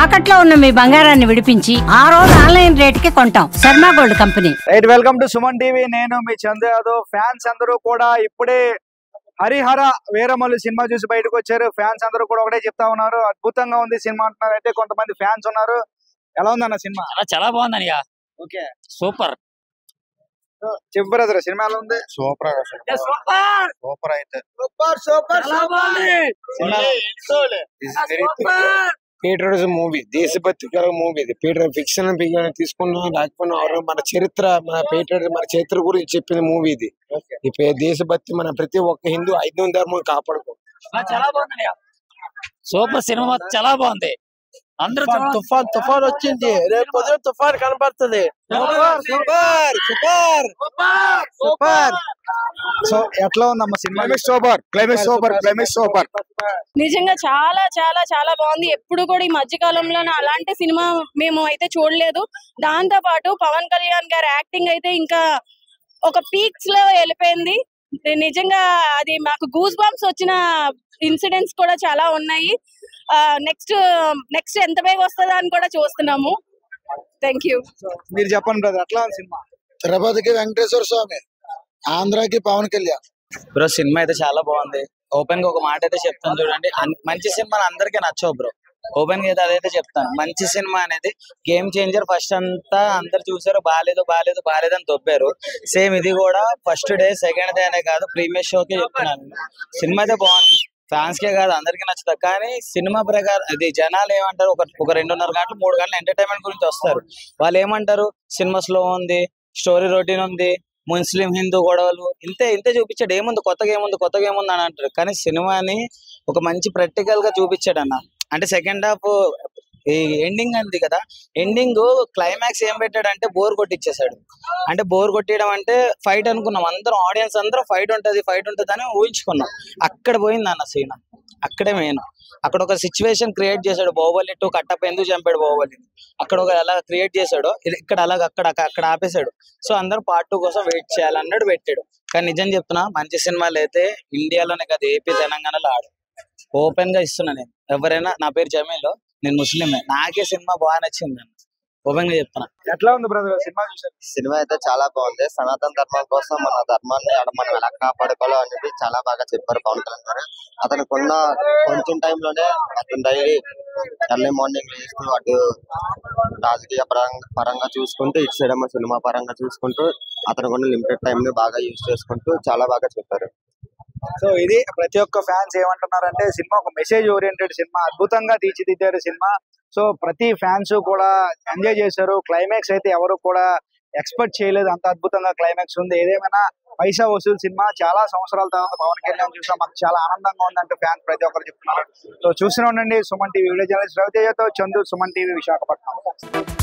తాకట్లో ఉన్న మీ బంగారాన్ని విడిపించి ఆ రోజు ఆన్లైన్ రేటుకి కొంటాం. Sharma gold company. Right, welcome to Suman TV. నేను మీ చందు యాదవ్. ఫ్యాన్స్ అందరూ కూడా ఇప్పుడే హరిహర వీరమల్లు సినిమా చూసి బయటకు వచ్చారు. ఫ్యాన్స్ అందరూ కూడా ఒకటే చెప్తా ఉన్నారు, అద్భుతంగా ఉంది సినిమా అంటున్నారు. అయితే కొంతమంది ఫ్యాన్స్ ఉన్నారు. ఎలా ఉంది అన్న సినిమా? చాలా బాగుంది. Okay, super. చెప్పు బ్రదర్, సినిమా ఎలా ఉంది? సూపర్ సూపర్ అయితే పేట్రియటిజం మూవీ, దేశభక్తి గల మూవీ. ఇది ఫిక్షన్ తీసుకున్నా లేకపోయినా మన చరిత్ర, మన పేట్రియటిజం, మన చరిత్ర గురించి చెప్పిన మూవీ ఇది. ఈ దేశభక్తి మన ప్రతి ఒక్క హిందూ ఐదు ధర్మం కాపాడుకో. చాలా బాగుంది. సూపర్ సినిమా, చాలా బాగుంది. అందరూ తుఫాన్ వచ్చింది, రేపు పొద్దున తుఫాన్ కనబడుతుంది. సో ఎట్లా ఉందమ్మా సినిమా? Climax super. నిజంగా చాలా చాలా చాలా బాగుంది. ఎప్పుడు కూడా ఈ మధ్య కాలంలో అలాంటి సినిమా మేము అయితే చూడలేదు. దాంతో పాటు పవన్ కళ్యాణ్ గారి యాక్టింగ్ అయితే ఇంకా ఒక పీక్స్ లో వెళ్ళిపోయింది. నిజంగా అది మాకు గూస్ బంప్స్ వచ్చిన ఇన్సిడెంట్స్ కూడా చాలా ఉన్నాయి. నెక్స్ట్ ఎంత బేగా వస్తుందా అని కూడా చూస్తున్నాము. Thank you. మీరు చెప్పండి బ్రదర్, ఎట్లా ఉంది సినిమా? తిరుపతికి వెంకటేశ్వర స్వామి, ఆంధ్రాకి పవన్ కళ్యాణ్. బ్రో సినిమా అయితే చాలా బాగుంది. ఓపెన్ గా ఒక మాట అయితే చెప్తాను చూడండి, మంచి సినిమాలు అందరికీ నచ్చవు బ్రో. ఓపెన్ గా అయితే అదైతే చెప్తాను. మంచి సినిమా అనేది గేమ్ చేంజర్. ఫస్ట్ అంతా అందరు చూసారు, బాగాలేదు అని తొప్పారు. సేమ్ ఇది కూడా ఫస్ట్ డే సెకండ్ డే అనే కాదు, ప్రీమియర్ షోకి చెప్తున్నాను. సినిమా అయితే బాగుంది, ఫ్యాన్స్ కే కాదు అందరికీ నచ్చుతుంది. కానీ సినిమా ప్రకారం అది జనాలు ఏమంటారు, ఒక 2.5 గంటలు 3 గంటలు ఎంటర్టైన్మెంట్ గురించి వస్తారు. వాళ్ళు ఏమంటారు, సినిమా స్లో ఉంది, స్టోరీ రొటీన్ ఉంది, ముస్లిం హిందూ గొడవలు, ఇంతే చూపించాడు. ఏముంది కొత్తగా ఏముంది అని అంటారు. కానీ సినిమాని ఒక మంచి ప్రాక్టికల్ గా చూపించాడు అన్న. అంటే సెకండ్ హాఫ్ ఈ ఎండింగ్ అంది కదా, ఎండింగ్ క్లైమాక్స్ ఏం పెట్టాడంటే బోర్ కొట్టించేసాడు. అంటే బోర్ కొట్టేయడం అంటే ఫైట్ అనుకున్నాం అందరం, ఆడియన్స్ అందరం ఫైట్ ఉంటది అని ఊహించుకున్నాం. అక్కడ పోయింది అన్న సీన్, అక్కడే మెయిన్. అక్కడ ఒక సిచ్యువేషన్ క్రియేట్ చేశాడు. బాహుబలి 2 కట్టప్ప ఎందుకు చంపాడు బాహుబలిని, అక్కడ ఒక అలా క్రియేట్ చేశాడు. ఇక్కడ అలాగ అక్కడ ఆపేశాడు. సో అందరూ పార్ట్ 2 కోసం వెయిట్ చేయాలన్నాడు, పెట్టాడు. కానీ నిజం చెప్తున్నా, మంచి సినిమాలు అయితే ఇండియాలోనే కాదు, ఏపీ తెలంగాణలో ఆడు. ఓపెన్ గా ఇస్తున్నా నేను. ఎవరైనా, నా పేరు జమీల్, నేను ముస్లిమే, నాకే సినిమా బాగా నచ్చింది అన్న. ఓపెన్ గా చెప్తున్నా. ఎట్లా ఉంది బ్రదర్ సినిమా చూసారు? సినిమా అయితే చాలా బాగుంది. సనాతన ధర్మం కోసం మన ధర్మాన్ని మనం ఎలా కాపాడుకోవాలో అనేది చాలా బాగా చెప్పారు పవన్ కళ్యాణ్ గారు. అతనికి ఉన్న కొంచెం టైంలోనే అతను డైలీ ఎర్లీ మార్నింగ్ లేస్తూ అటు రాజకీయ పరంగా చూసుకుంటూ, ఇటు సైడ్ సినిమా పరంగా చూసుకుంటూ, అతనికి ఉన్న లిమిటెడ్ టైం ని బాగా యూజ్ చేసుకుంటూ చాలా బాగా చెప్పారు. సో ఇది ప్రతి ఒక్క ఫ్యాన్స్ ఏమంటున్నారంటే, సినిమా ఒక మెసేజ్ ఓరియంటెడ్ సినిమా, అద్భుతంగా తీర్చిదిద్దారు సినిమా. సో ప్రతి ఫ్యాన్స్ కూడా ఎంజాయ్ చేశారు. క్లైమాక్స్ అయితే ఎవరు కూడా ఎక్స్పెక్ట్ చేయలేదు, అంత అద్భుతంగా క్లైమాక్స్ ఉంది. ఏదేమైనా పైసా వసూలు సినిమా. చాలా సంవత్సరాల తర్వాత పవన్ కళ్యాణ్ చూసాం, మాకు చాలా ఆనందంగా ఉందంటే ఫ్యాన్స్ ప్రతి ఒక్కరు చెప్తున్నారు. సో చూస్తూనే ఉండండి సుమన్ టీవీ. వీడియో జర్నలిస్ట్ రవితేజతో చందు, సుమన్ టీవీ, విశాఖపట్నం.